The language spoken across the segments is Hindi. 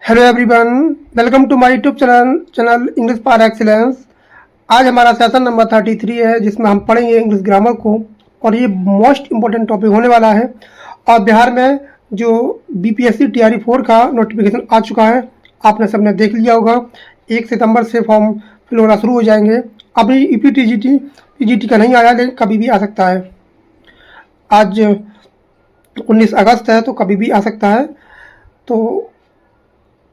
Hello everyone, welcome to my YouTube channel English par excellence. आज हमारा सेशन नंबर 33 है जिसमें हम पढ़ेंगे इंग्लिश ग्रामर को और ये मोस्ट इम्पोर्टेंट टॉपिक होने वाला है। और बिहार में जो बीपीएससी टीआरई 4 का नोटिफिकेशन आ चुका है, आपने सबने देख लिया होगा। 1 सितंबर से फॉर्म फिल होना शुरू हो जाएंगे। अभी यूपी टीजीटी का नहीं आया, लेकिन कभी भी आ सकता है। आज 19 अगस्त है तो कभी भी आ सकता है, तो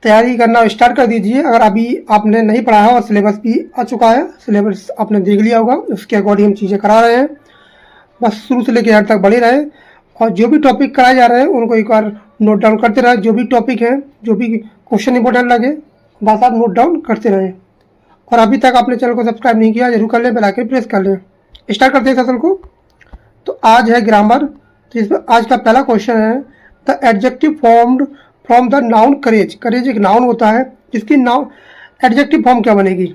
तैयारी करना स्टार्ट कर दीजिए। अगर अभी आपने नहीं पढ़ा है और सिलेबस भी आ चुका है, सिलेबस आपने देख लिया होगा, उसके अकॉर्डिंग हम चीज़ें करा रहे हैं। बस शुरू से लेकर एंड तक बढ़े रहे और जो भी टॉपिक कराए जा रहे हैं उनको एक बार नोट डाउन करते रहे। जो भी टॉपिक है, जो भी क्वेश्चन इंपॉर्टेंट लगे, बस आप नोट डाउन करते रहें। और अभी तक आपने चैनल को सब्सक्राइब नहीं किया, जरूर कर लें, बेल आइकन प्रेस कर लें। स्टार्ट करते हैं सेशन को। तो आज है ग्रामर। तो इसमें आज का पहला क्वेश्चन है the adjective formed from the noun courage. Courage एक नाउन होता है जिसकी नाउन एडजेक्टिव फॉर्म क्या बनेगी?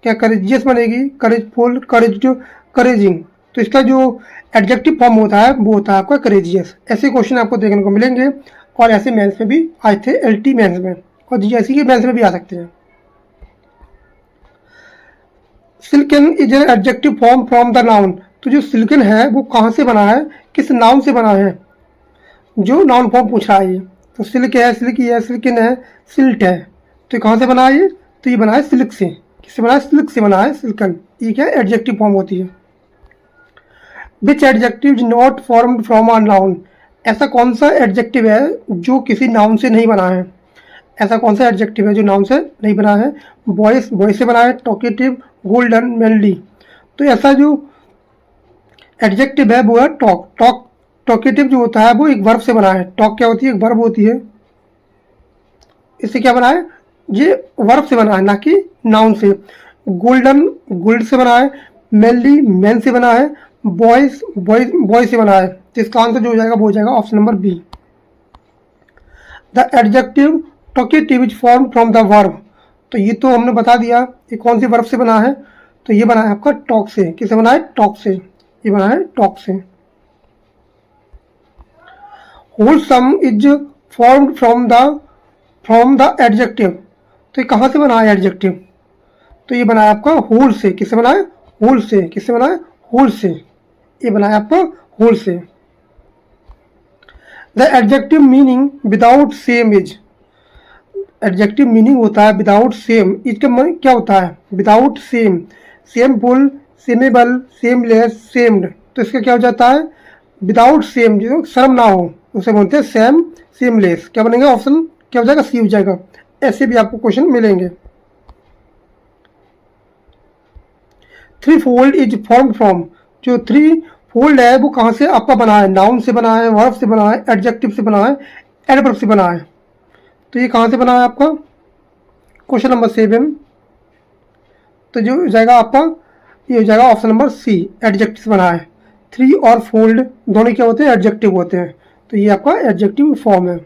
क्या करेजियस बनेगी, करेजफुल, करेज, करेजिंग? तो इसका जो एडजेक्टिव फॉर्म होता है वो होता है आपका करेजियस। ऐसे क्वेश्चन आपको देखने को मिलेंगे और ऐसे मेंस में भी आए थे, एलटी मेंस में, और जीएससी के मेंस में भी आ सकते हैं। Silken is an adjective form from the noun. तो जो सिल्कन है वो कहाँ से बना है, किस नाउन से बना है? जो नाउन फॉर्म पूछा है। तो सिल्क है, सिल्की है, सिल्किन है, सिल्ट है। तो कहाँ से बना है ये? तो ये बना है सिल्क से। किससे बना है? सिल्क से बना है, सिल्कन। ये क्या एडजेक्टिव फॉर्म होती है। Which adjective is not formed from a noun. ऐसा कौन सा एडजेक्टिव है जो किसी नाउन से नहीं बना है? ऐसा कौन सा एडजेक्टिव है जो नाउन से नहीं बना है? बॉयस, बॉयस से बना है। Talkative, golden, mainly. तो ऐसा जो एडजेक्टिव है वो है टॉक। टॉकेटिव जो होता है वो एक वर्ब से बना है। टॉक क्या होती है? एक वर्ब होती है। इससे क्या बना है? ये वर्ब से बना है, ना कि नाउन से। गोल्डन, गोल्ड से बना है। मेनली, मैन से बना है। बॉयज, बॉय से बना है। तो इसका आंसर जो हो जाएगा वो हो जाएगा option number B. The adjective talkative is form from the verb. तो ये तो हमने बता दिया ये कौन सी वर्ब से बना है। तो ये बना है आपका टॉक से। किससे बना है? टॉक से। ये बना है टॉक से। Wholesome is formed from the adjective. तो ये कहाँ से बना है एडजेक्टिव? तो ये बना है आपका होल से। किससे बना है? होल से। किससे बना है? होल से। ये बना है आपका होल से। The adjective meaning without shame is. Adjective meaning होता है विदाउट सेम। इसका मतलब क्या होता है? Without shame, shameful, shameable, shameless, shamed. तो इसका क्या हो जाता है? विदाउट सेम, जो शर्म ना हो उसे बोलते हैं सेम, सेमलेस। क्या बनेगा? ऑप्शन क्या हो जाएगा? सी हो जाएगा। ऐसे भी आपको क्वेश्चन मिलेंगे। Three fold is form from. जो थ्री फोल्ड है वो कहाँ से आपका बना है? नाउन से बना है, वर्ब से बना है, एडजेक्टिव से बना है, एडवर्ब से बना है। तो ये कहाँ से बना है आपका? Question number 7। तो जो हो जाएगा आपका, ये हो जाएगा ऑप्शन नंबर सी, एडजेक्टिव से बना है। थ्री और फोल्ड दोनों क्या होते हैं? एडजेक्टिव होते हैं। तो ये आपका एडजेक्टिव फॉर्म है।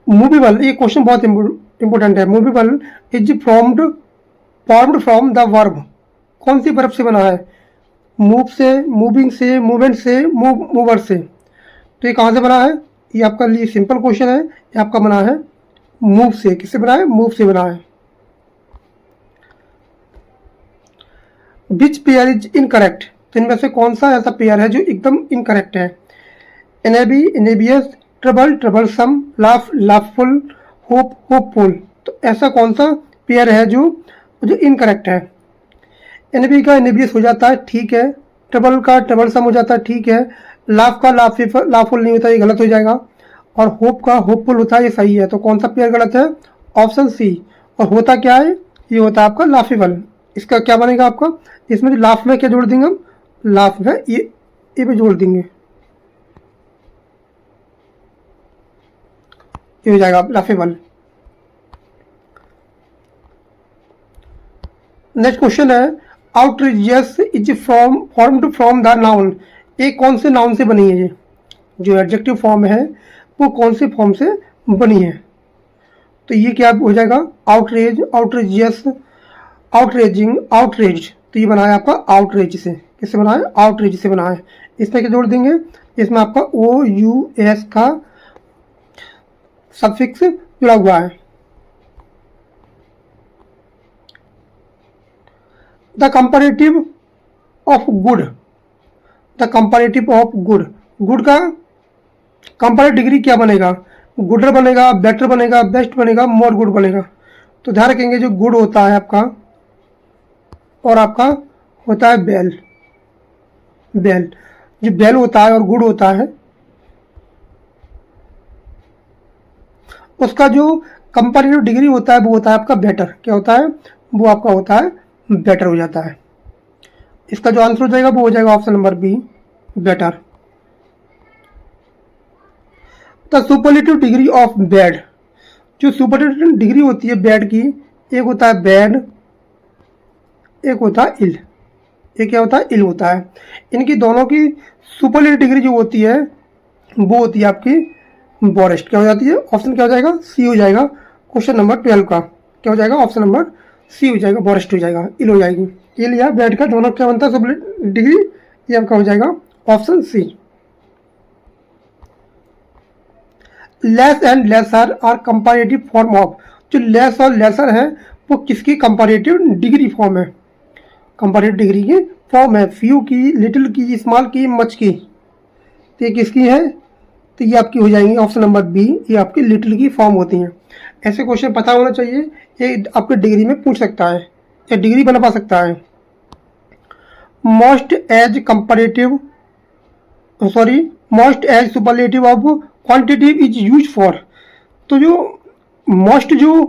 मूवेबल, ये क्वेश्चन बहुत इंपॉर्टेंट है। Movable is formed from the verb. कौन सी वर्ब से बना है? मूव से, मूविंग से, मूवमेंट से, मूवर से। तो ये कहाँ से बना है? ये आपका लिए सिंपल क्वेश्चन है। ये आपका बना है मूव से। किससे बना है? मूव से बना है। Which pair is incorrect. तो इनमें से कौन सा ऐसा पेयर है जो एकदम इनकरेक्ट है? Envy, envious, trouble, troublesome, laugh, laughful, hope, hopeful. तो ऐसा कौन सा पेयर है जो इनकरेक्ट है? एनेबी का एनेबियस हो जाता है, ठीक है। ट्रबल का ट्रबलसम हो जाता है, ठीक है। लाफ का लाफुल नहीं होता, ये गलत हो जाएगा। और होप का होपफुल होता है, ये सही है। तो कौन सा पेयर गलत है? Option C. और होता क्या है? ये होता है आपका लाफेबल। इसका क्या बनेगा आपका? इसमें जो लाफ में क्या जोड़ देंगे हम? लाफ में ये पे जोड़ देंगे, ये हो जाएगा लाफेबल। नेक्स्ट क्वेश्चन है outrageous is formed from the noun. ये कौन से नाउन से बनी है? ये जो एडजेक्टिव फॉर्म है वो कौन से फॉर्म से बनी है? तो ये क्या हो जाएगा? Outrage, outrageous, outraging, outrage. तो ये बना है आपका आउटरेज से। किससे बना है? आउटरेज से बना है। इसमें क्या जोड़ देंगे? इसमें आपका OUS का सफिक्स जुड़ा हुआ है। The comparative of good, the comparative of good, good का कंपैरेटिव डिग्री क्या बनेगा? गुडर बनेगा, बेटर बनेगा, बेस्ट बनेगा, मोर गुड बनेगा। तो ध्यान रखेंगे जो गुड होता है आपका और आपका होता है बेल, बेल जो बेल होता है और गुड होता है उसका जो कंपैरेटिव डिग्री होता है वो होता है आपका बेटर। क्या होता है? वो आपका होता है बेटर हो जाता है। इसका जो आंसर हो जाएगा वो हो जाएगा option number B, better. The superlative degree of bad, जो सुपरलेटिव डिग्री होती है बैड की, एक होता है बैड, एक होता है इल। एक क्या होता है? इल होता है। इनकी दोनों की सुपरलेटिव डिग्री जो होती है वो होती है आपकी बोरेस्ट। क्या हो जाती है? ऑप्शन क्या हो जाएगा? सी हो जाएगा। क्वेश्चन नंबर 12 का क्या हो जाएगा? ऑप्शन नंबर सी हो जाएगा, बोरेस्ट हो जाएगा, इल हो जाएगी। इल या बैड का दोनों क्या बनता है? Superlative degree. ये आपका हो जाएगा option C. Less and lesser are comparative form of, जो लेस और लेसर है वो किसकी कंपैरेटिव डिग्री फॉर्म है? कंपैरेटिव डिग्री की फॉर्म है। फ्यू की, लिटिल की, स्मॉल की, मच की। तो ये किसकी है? तो ये आपकी हो जाएंगी ऑप्शन नंबर बी, ये आपकी लिटिल की फॉर्म होती हैं। ऐसे क्वेश्चन पता होना चाहिए, ये आपके डिग्री में पूछ सकता है या डिग्री बना सकता है। Most as comparative, sorry, most as superlative of quantitative is use for. तो जो मोस्ट जो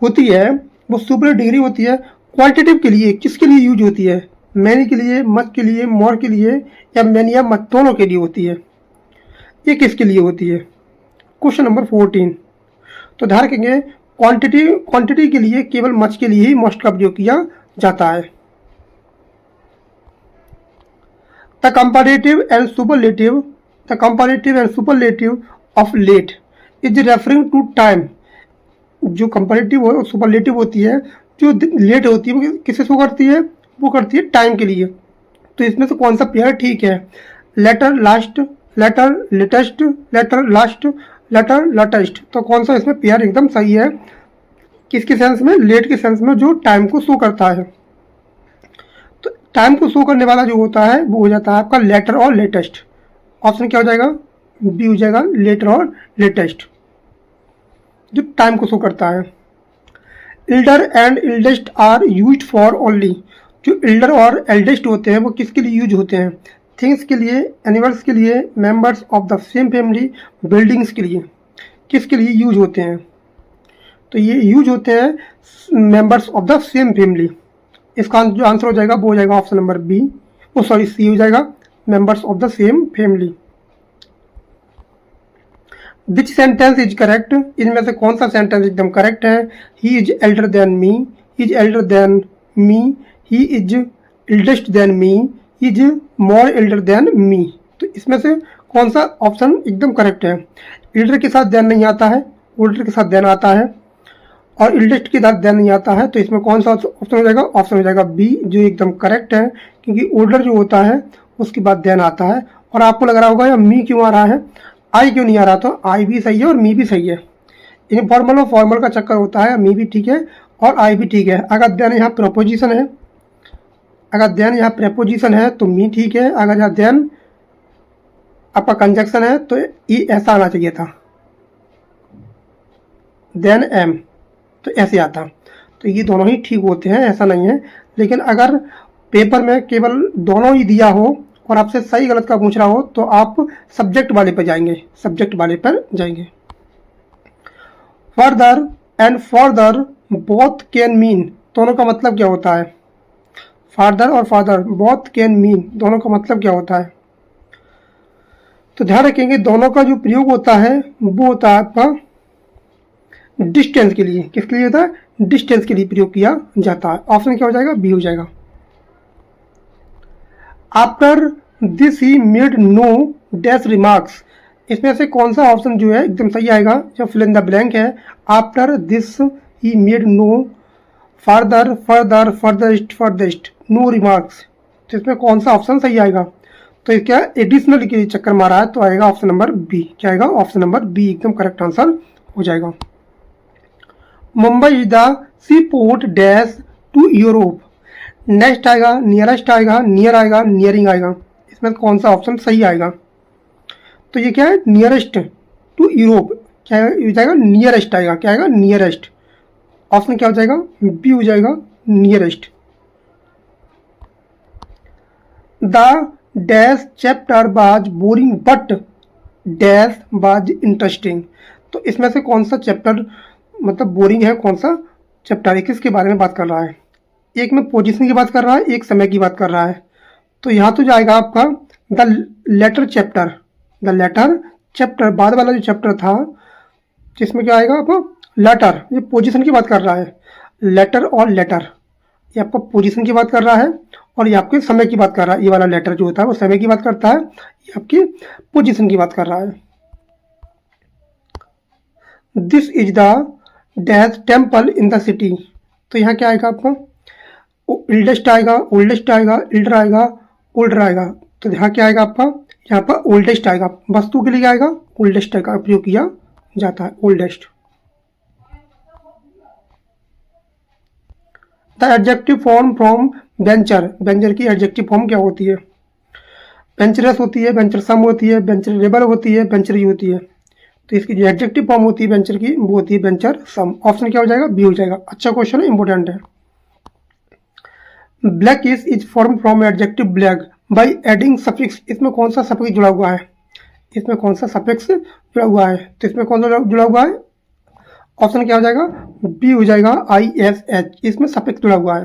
होती है वो सुपर डिग्री होती है क्वांटिटिव के लिए। किसके लिए यूज होती है? मैनी के लिए, मच के लिए, मोर के लिए, या मैनी या मच दोनों के लिए होती है। ये किसके लिए होती है? Question number 14। तो ध्यान रखेंगे क्वांटिटी के लिए केवल मच के लिए ही मोस्ट का प्रयोग किया जाता है। The comparative and superlative, the comparative and superlative of late is referring to time. जो कंपैरेटिव और सुपरलेटिव होती है, जो लेट होती है, वो किससे शो करती है? वो करती है टाइम के लिए। तो इसमें से कौन सा पेयर ठीक है? Latter last, later latest, latter last, later latest. तो कौन सा इसमें पेयर एकदम सही है? किसके सेंस में? लेट के सेंस में, जो टाइम को शो करता है। तो टाइम को शो करने वाला जो होता है वो हो जाता है आपका लेटर और लेटेस्ट। ऑप्शन क्या हो जाएगा? बी हो जाएगा, लेटर और लेटेस्ट, जो टाइम को शो करता है। Elder and eldest are used for only, जो एल्डर और एल्डेस्ट होते हैं वो किसके लिए यूज होते हैं? थिंग्स के लिए, एनिमल्स के लिए, members of the same family, buildings के लिए। किसके लिए यूज होते हैं? तो ये यूज होते हैं members of the same family. इसका जो आंसर हो जाएगा वो हो जाएगा ऑप्शन नंबर बी, वो सॉरी सी हो जाएगा, members of the same family. Which sentence is correct? इनमें से कौन सा सेंटेंस एकदम करेक्ट है? He is Elder than me, he is Elder than me, he is eldest than me, he is more Elder than me. तो इसमें से कौन सा ऑप्शन एकदम करेक्ट है? एल्डर के साथ देन नहीं आता है, ओल्डर के साथ देन आता है, और एल्डेस्ट के साथ देन नहीं आता है। तो इसमें कौन सा ऑप्शन हो जाएगा? ऑप्शन हो जाएगा बी, जो एकदम करेक्ट है, क्योंकि ओल्डर जो होता है उसके बाद देन आता है। और आपको लग रहा होगा या मी क्यों आ रहा है, आई क्यों नहीं आ रहा? तो आई भी सही है और मी भी सही है। इनफॉर्मल और फॉर्मल का चक्कर होता है, मी भी ठीक है और आई भी ठीक है। अगर देन यहाँ प्रपोजिशन है, अगर देन यहाँ प्रपोजिशन है तो मी ठीक है। अगर यहाँ देन आपका कंजक्शन है तो ये ऐसा आना चाहिए था, देन एम, तो ऐसे आता। तो ये दोनों ही ठीक होते हैं, ऐसा नहीं है। लेकिन अगर पेपर में केवल दोनों ही दिया हो और आपसे सही गलत का पूछ रहा हो तो आप सब्जेक्ट वाले पर जाएंगे, सब्जेक्ट वाले पर जाएंगे। Further and further both can mean, दोनों का मतलब क्या होता है? फादर और फादर बोथ कैन मीन, दोनों का मतलब क्या होता है? तो ध्यान रखेंगे दोनों का जो प्रयोग होता है वो होता है आपका डिस्टेंस के लिए। किसके लिए होता है? डिस्टेंस के लिए प्रयोग किया जाता है। ऑप्शन क्या हो जाएगा? बी हो जाएगा। After this he made no dash remarks, इसमें से कौन सा ऑप्शन जो है एकदम सही आएगा? जो फिल इन द ब्लैंक है, after this he made no further, further, furthest, furthest, no remarks. तो इसमें कौन सा ऑप्शन सही आएगा? तो क्या एडिशनल के चक्कर मारा है तो आएगा ऑप्शन नंबर बी। क्या आएगा? ऑप्शन नंबर बी एकदम करेक्ट आंसर हो जाएगा। Mumbai is the sea port dash to Europe. Next आएगा, नियरेस्ट आएगा, नियर आएगा, नियरिंग आएगा। इसमें कौन सा ऑप्शन सही आएगा? तो ये क्या है, नियरेस्ट टू यूरोप। क्या हो जाएगा, नियरेस्ट आएगा। क्या आएगा, नियरेस्ट। ऑप्शन क्या हो जाएगा, बी हो जाएगा, नियरेस्ट। द डैश चैप्टर बाज बोरिंग बट डैश बाज इंटरेस्टिंग। तो इसमें से कौन सा चैप्टर मतलब बोरिंग है, कौन सा चैप्टर है, किसके बारे में बात कर रहा है? एक में पोजीशन की बात कर रहा है, एक समय की बात कर रहा है। तो यहाँ तो जाएगा आपका the latter chapter. The latter chapter, बाद वाला जो चैप्टर था जिसमें क्या आएगा आपका लेटर, ये पोजीशन की बात कर रहा है। लेटर और लेटर, ये आपका पोजीशन की बात कर रहा है और ये आपके समय की बात कर रहा है। ये वाला लेटर जो होता है वो समय की बात करता है, ये आपकी पोजीशन की बात कर रहा है। This is the dash temple in the city. तो यहाँ क्या आएगा आपका, ओल्डेस्ट आएगा, ओल्डेस्ट आएगा, इल्डर आएगा, ओल्डर आएगा। तो यहाँ क्या आएगा आपका, यहाँ पर ओल्डेस्ट आएगा। वस्तु के लिए क्या आएगा, ओल्डेस्ट का उपयोग किया जाता है, oldest. The adjective form from venture. Venture की एडजेक्टिव फॉर्म क्या होती है? वेंचरस होती है, वेंचरसम होती है, वेंचरेबल होती है, वेंचरी होती है। तो इसकी जो एडजेक्टिव फॉर्म होती है वेंचर की, वो होती है वेंचरसम। ऑप्शन क्या हो जाएगा, बी हो जाएगा। अच्छा क्वेश्चन है, इंपॉर्टेंट है। Black is form from adjective black by adding suffix. इसमें कौन सा सफिक्स जुड़ा हुआ है? इसमें कौन सा सफिक्स जुड़ा हुआ है? तो इसमें कौन सा जुड़ा हुआ है? ऑप्शन क्या हो जाएगा, बी हो जाएगा, ISH। इसमें सफिक्स जुड़ा हुआ है।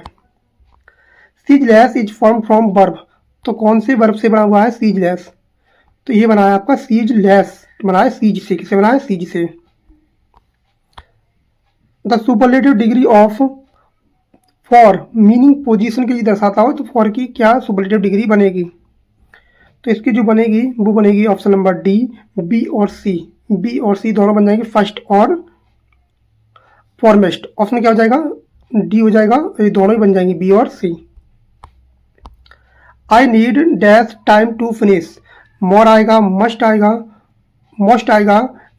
Ceaseless is form from verb. तो कौन से वर्ब से बना हुआ है, सीजलेस? तो ये बना है आपका सीजलेस, बना है सीज से। किसे बना है, सीज से। The superlative degree of for meaning position के लिए दर्शाता हो, तो फॉर की क्या सुपरलेटिव डिग्री बनेगी? तो इसकी जो बनेगी वो बनेगी ऑप्शन नंबर डी, बी और सी। बी और सी दोनों बन जाएंगे, फर्स्ट और फॉरमेस्ट। ऑप्शन क्या हो जाएगा, डी हो जाएगा। ये दोनों ही बन जाएंगे, बी और C. I need dash time to finish. More आएगा, मस्ट आएगा, मोस्ट आएगा,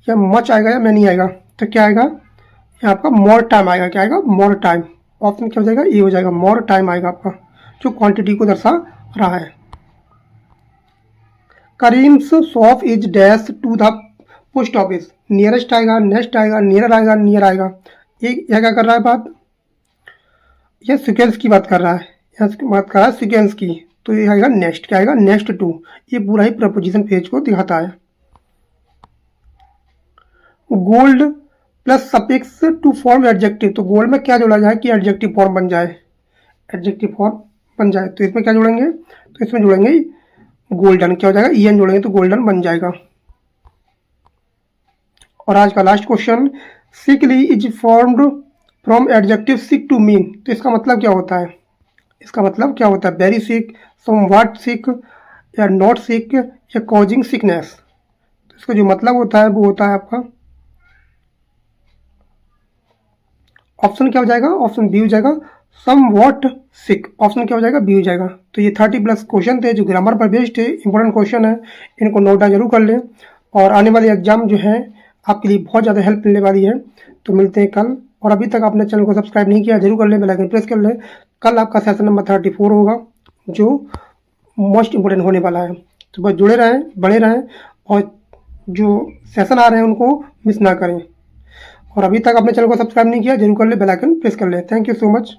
या मच आएगा, या मैनी आएगा? तो क्या आएगा, यहाँ आपका मोर टाइम आएगा। क्या आएगा, मोर टाइम। ऑप्शन क्या हो जाएगा, ये हो जाएगा, मोर टाइम आएगा आपका, जो क्वांटिटी को दर्शा रहा है। Karim's shop is dash to the post office. Nearest आएगा, नेक्स्ट आएगा, नियर आएगा, नियर आएगा। ये क्या कर रहा है बात, ये सीक्वेंस की बात कर रहा है। यहाँ बात कर रहा है सीक्वेंस की। तो ये आएगा नेक्स्ट। क्या आएगा, नेक्स्ट टू। ये पूरा ही प्रपोजिशन पेज को दिखाता है। Gold plus suffix to form adjective. तो गोल्ड में क्या जोड़ा जाए कि एडजेक्टिव फॉर्म बन जाए, एडजेक्टिव फॉर्म बन जाए। तो इसमें क्या जोड़ेंगे, तो इसमें जोड़ेंगे गोल्डन। क्या हो जाएगा, EN जोड़ेंगे तो गोल्डन बन जाएगा। और आज का last question, sickly is formed from adjective sick to mean. तो इसका मतलब क्या होता है? इसका मतलब क्या होता है, वेरी सिक, समव्हाट सिक, या नॉट सिक, या कॉजिंग सिकनेस। तो इसका जो मतलब होता है वो होता है आपका ऑप्शन क्या हो जाएगा, ऑप्शन बी हो जाएगा, समव्हाट सिक। ऑप्शन क्या हो जाएगा, बी हो जाएगा। तो ये 30+ क्वेश्चन थे जो ग्रामर पर बेस्ड थे, इंपॉर्टेंट क्वेश्चन है, इनको नोट डाउन जरूर कर लें। और आने वाले एग्जाम जो है आपके लिए बहुत ज़्यादा हेल्प मिलने वाली है। तो मिलते हैं कल। और अभी तक आपने चैनल को सब्सक्राइब नहीं किया, जरूर कर लें, बेल आइकन प्रेस कर लें। कल आपका सेशन नंबर 34 होगा जो मोस्ट इंपोर्टेंट होने वाला है। तो बस जुड़े रहें, बने रहें, और जो सेशन आ रहे हैं उनको मिस ना करें। और अभी तक आपने चैनल को सब्सक्राइब नहीं किया, जरूर कर ले, बेल आइकन प्रेस कर ले। Thank you so much.